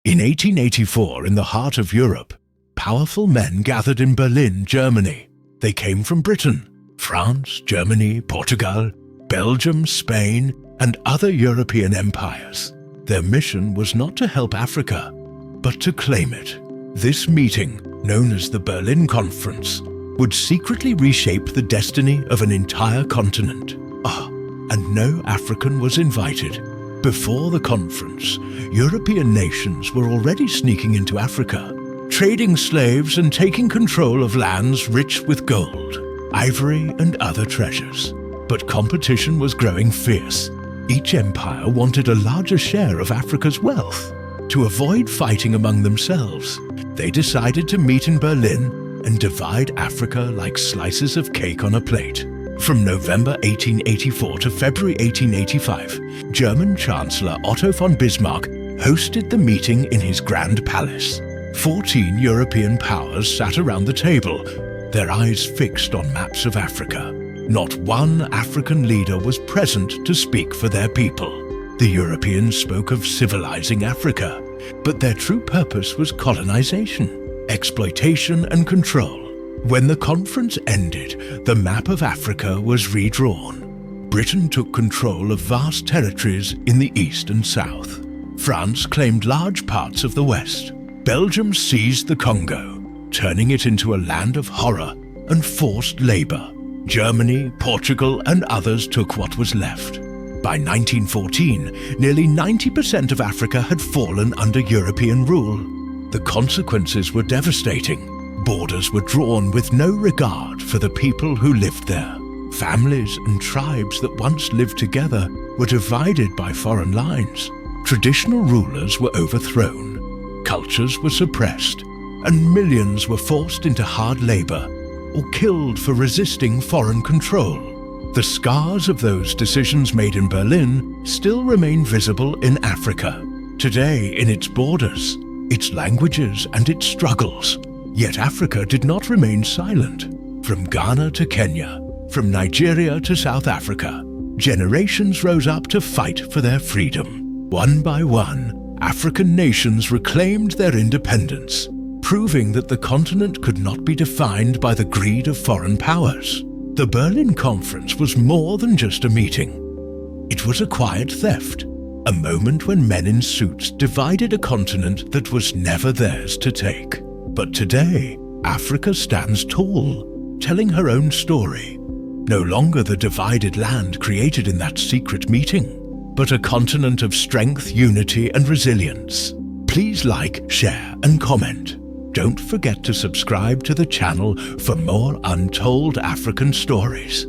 In 1884, in the heart of Europe, powerful men gathered in Berlin, Germany. They came from Britain, France, Germany, Portugal, Belgium, Spain, and other European empires. Their mission was not to help Africa, but to claim it. This meeting, known as the Berlin Conference, would secretly reshape the destiny of an entire continent. And no African was invited. Before the conference, European nations were already sneaking into Africa, trading slaves and taking control of lands rich with gold, ivory, and other treasures. But competition was growing fierce. Each empire wanted a larger share of Africa's wealth. To avoid fighting among themselves, they decided to meet in Berlin and divide Africa like slices of cake on a plate. From November 1884 to February 1885, German Chancellor Otto von Bismarck hosted the meeting in his Grand Palace. 14 European powers sat around the table, their eyes fixed on maps of Africa. Not one African leader was present to speak for their people. The Europeans spoke of civilizing Africa, but their true purpose was colonization, exploitation, and control. When the conference ended, the map of Africa was redrawn. Britain took control of vast territories in the east and south. France claimed large parts of the west. Belgium seized the Congo, turning it into a land of horror and forced labor. Germany, Portugal, and others took what was left. By 1914, nearly 90% of Africa had fallen under European rule. The consequences were devastating. Borders were drawn with no regard for the people who lived there. Families and tribes that once lived together were divided by foreign lines. Traditional rulers were overthrown, cultures were suppressed, and millions were forced into hard labor or killed for resisting foreign control. The scars of those decisions made in Berlin still remain visible in Africa, today in its borders, its languages, and its struggles. Yet Africa did not remain silent. From Ghana to Kenya, from Nigeria to South Africa, generations rose up to fight for their freedom. One by one, African nations reclaimed their independence, proving that the continent could not be defined by the greed of foreign powers. The Berlin Conference was more than just a meeting. It was a quiet theft, a moment when men in suits divided a continent that was never theirs to take. But today, Africa stands tall, telling her own story. No longer the divided land created in that secret meeting, but a continent of strength, unity, and resilience. Please like, share, and comment. Don't forget to subscribe to the channel for more untold African stories.